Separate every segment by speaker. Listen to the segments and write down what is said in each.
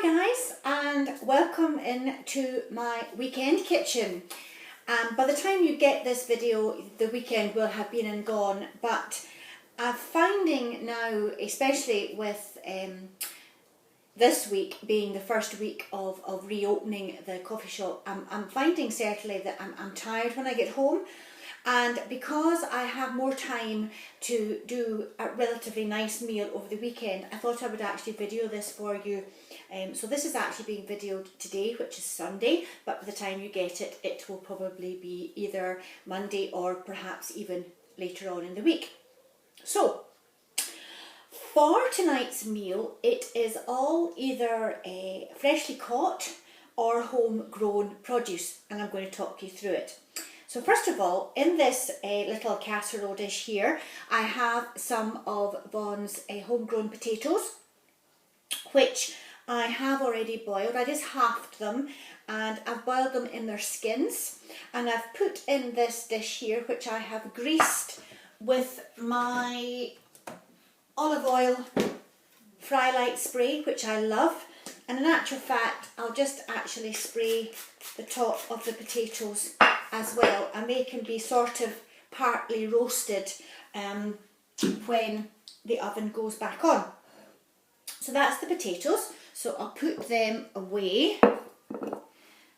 Speaker 1: guys, and welcome into my weekend kitchen. By the time you get this video, the weekend will have been and gone, but I'm finding now, especially with this week being the first week of reopening the coffee shop, I'm finding certainly that I'm tired when I get home. And because I have more time to do a relatively nice meal over the weekend, I thought I would actually video this for you. So this is actually being videoed today, which is Sunday, but by the time you get it, it will probably be either Monday or perhaps even later on in the week. So, for tonight's meal, it is all either freshly caught or homegrown produce, and I'm going to talk you through it. So first of all, in this little casserole dish here, I have some of Vaughan's homegrown potatoes, which I have already boiled. I just halved them and I've boiled them in their skins. And I've put in this dish here, which I have greased with my olive oil fry light spray, which I love. And in actual fact, I'll just actually spray the top of the potatoes as well, and they can be sort of partly roasted when the oven goes back on. So that's the potatoes. So I'll put them away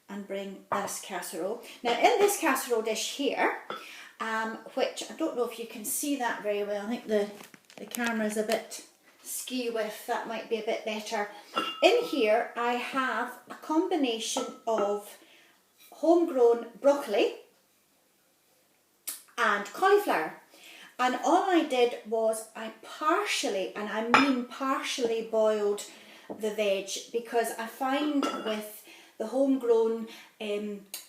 Speaker 1: and bring this casserole. Now in this casserole dish here, which I don't know if you can see that very well, I think the camera's a bit skew with, that might be a bit better. In here I have a combination of homegrown broccoli and cauliflower, and all I did was I partially, and I mean partially, boiled the veg, because I find with the homegrown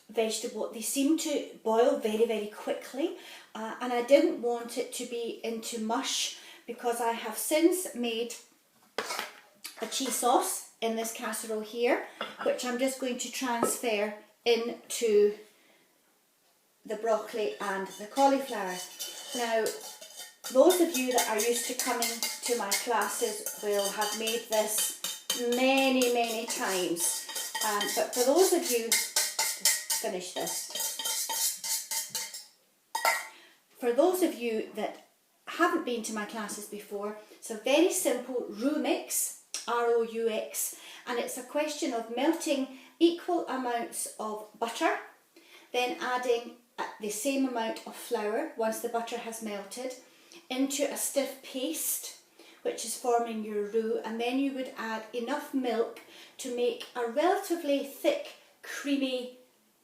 Speaker 1: vegetable they seem to boil very, very quickly, and I didn't want it to be into mush, because I have since made a cheese sauce in this casserole here, which I'm just going to transfer into the broccoli and the cauliflower. Now, those of you that are used to coming to my classes will have made this many, many times. But for those of you, finish this. For those of you that haven't been to my classes before, it's a very simple roux mix, R-O-U-X, and it's a question of melting equal amounts of butter, then adding the same amount of flour once the butter has melted into a stiff paste, which is forming your roux, and then you would add enough milk to make a relatively thick, creamy,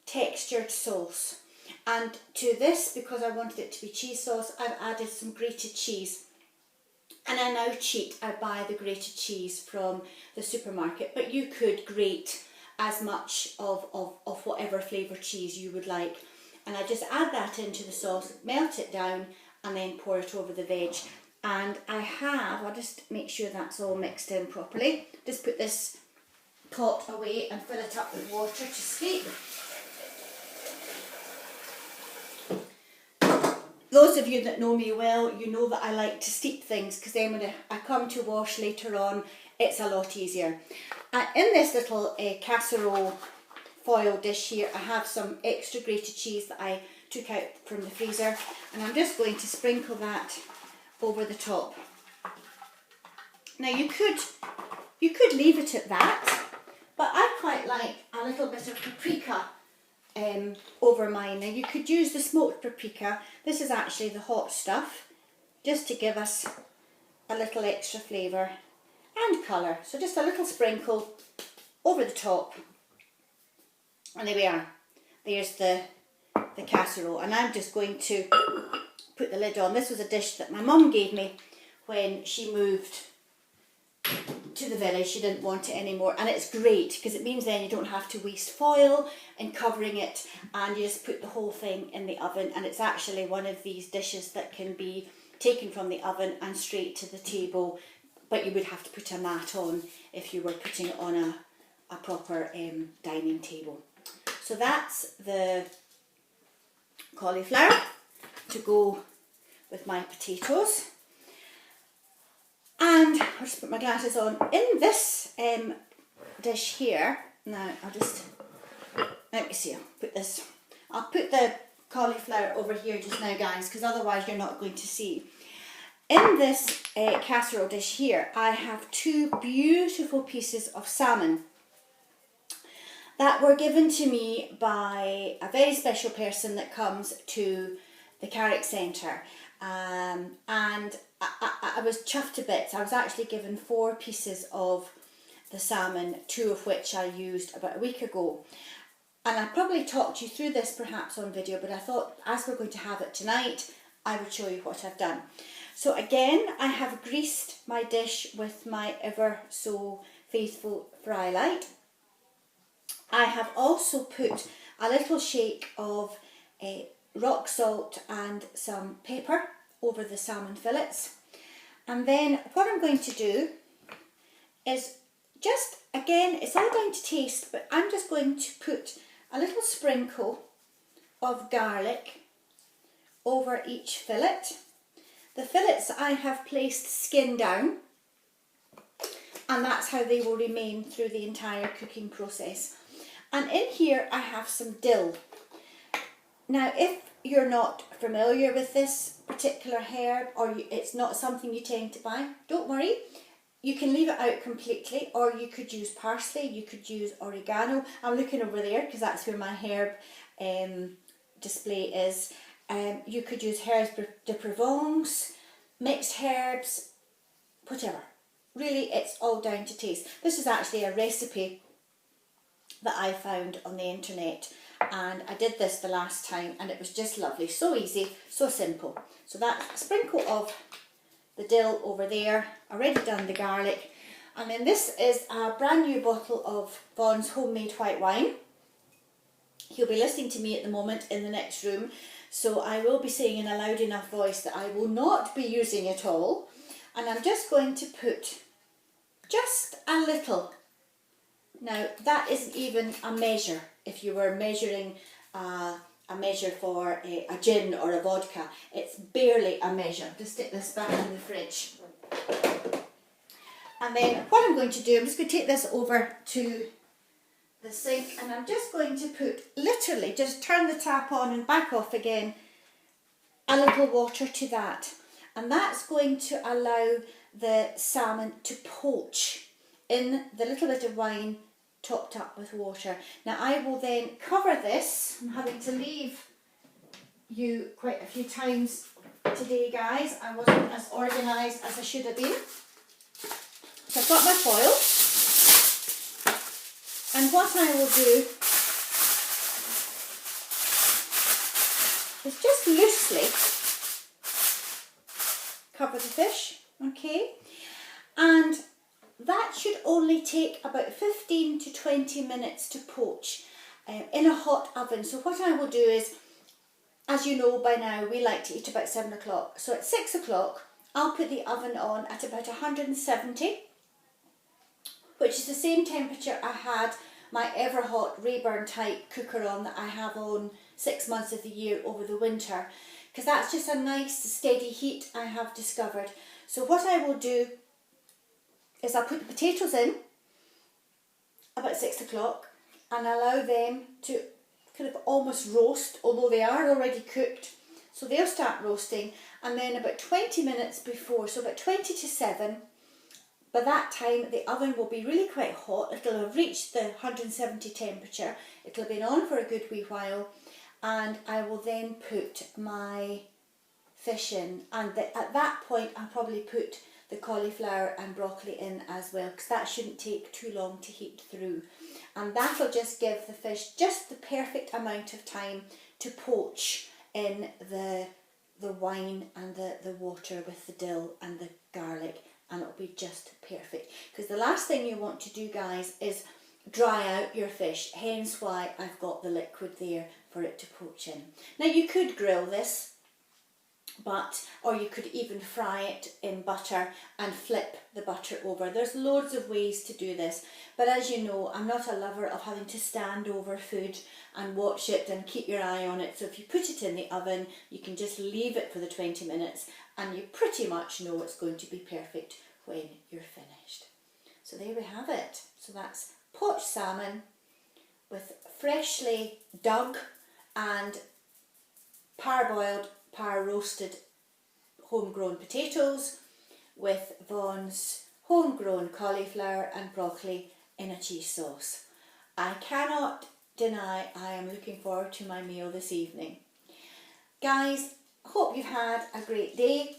Speaker 1: textured sauce. And to this, because I wanted it to be cheese sauce, I've added some grated cheese. And I now cheat, I buy the grated cheese from the supermarket, but you could grate as much of whatever flavour cheese you would like. And I just add that into the sauce, melt it down, and then pour it over the veg. And I'll just make sure that's all mixed in properly. Just put this pot away and fill it up with water to steep. Those of you that know me well, you know that I like to steep things, because then when I come to wash later on, it's a lot easier. In this little casserole foil dish here, I have some extra grated cheese that I took out from the freezer, and I'm just going to sprinkle that over the top. Now you could leave it at that, but I quite like a little bit of paprika over mine. Now you could use the smoked paprika. This is actually the hot stuff, just to give us a little extra flavour and colour. So just a little sprinkle over the top, and there we are. There's the casserole, and I'm just going to put the lid on. This was a dish that my mum gave me when she moved to the village. She didn't want it anymore, and it's great because it means then you don't have to waste foil in covering it, and you just put the whole thing in the oven. And it's actually one of these dishes that can be taken from the oven and straight to the table, but you would have to put a mat on if you were putting it on a proper dining table. So that's the cauliflower to go with my potatoes. And I'll just put my glasses on. In this dish here. Now let me see, I'll put the cauliflower over here just now, guys, because otherwise you're not going to see. In this casserole dish here, I have 2 beautiful pieces of salmon that were given to me by a very special person that comes to the Carrick Centre. And I was chuffed to bits. I was actually given 4 pieces of the salmon, 2 of which I used about a week ago. And I probably talked you through this perhaps on video, but I thought as we're going to have it tonight, I would show you what I've done. So again, I have greased my dish with my ever so faithful fry light. I have also put a little shake of rock salt and some pepper over the salmon fillets. And then what I'm going to do is just, again, it's all down to taste, but I'm just going to put a little sprinkle of garlic over each fillet. The fillets I have placed skin down, and that's how they will remain through the entire cooking process. And in here I have some dill. Now if you're not familiar with this particular herb, or it's not something you tend to buy, don't worry. You can leave it out completely, or you could use parsley, you could use oregano. I'm looking over there because that's where my herb display is. You could use herbs de Provence, mixed herbs, whatever. Really, it's all down to taste. This is actually a recipe that I found on the internet, and I did this the last time and it was just lovely. So easy, so simple. So that's a sprinkle of the dill over there, already done the garlic. And then this is a brand new bottle of Vaughan's homemade white wine. He'll be listening to me at the moment in the next room, so I will be saying in a loud enough voice that I will not be using it all. And I'm just going to put just a little. Now that isn't even a measure. If you were measuring a measure for a gin or a vodka, it's barely a measure. Just stick this back in the fridge. And then what I'm going to do, I'm just going to take this over to the sink, and I'm just going to put, literally just turn the tap on and back off again, a little water to that. And that's going to allow the salmon to poach in the little bit of wine topped up with water. Now I will then cover this. I'm having to leave you quite a few times today, guys. I wasn't as organised as I should have been. So I've got my foil, and what I will do is just loosely cover the fish, okay? And that should only take about 15 to 20 minutes to poach in a hot oven. So what I will do is, as you know by now, we like to eat about 7 o'clock. So at 6 o'clock, I'll put the oven on at about 170, which is the same temperature I had my ever hot Rayburn type cooker on that I have on 6 months of the year over the winter, because that's just a nice steady heat I have discovered. So what I will do is I'll put the potatoes in about 6 o'clock and allow them to kind of almost roast, although they are already cooked. So they'll start roasting, and then about 20 minutes before, so about 20 to 7, by that time the oven will be really quite hot. It'll have reached the 170 temperature. It'll have been on for a good wee while, and I will then put my fish in, and at that point I'll probably put the cauliflower and broccoli in as well, because that shouldn't take too long to heat through, and that'll just give the fish just the perfect amount of time to poach in the wine and the water with the dill and the garlic, and it'll be just perfect. Because the last thing you want to do, guys, is dry out your fish, hence why I've got the liquid there for it to poach in. Now you could grill this, or you could even fry it in butter and flip the butter over. There's loads of ways to do this, but as you know, I'm not a lover of having to stand over food and watch it and keep your eye on it. So if you put it in the oven, you can just leave it for the 20 minutes and you pretty much know it's going to be perfect when you're finished. So there we have it. So that's poached salmon with freshly dug and parboiled, roasted homegrown potatoes with Vaughan's homegrown cauliflower and broccoli in a cheese sauce. I cannot deny I am looking forward to my meal this evening. Guys, hope you've had a great day.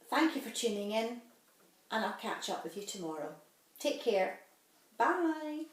Speaker 1: Thank you for tuning in, and I'll catch up with you tomorrow. Take care. Bye.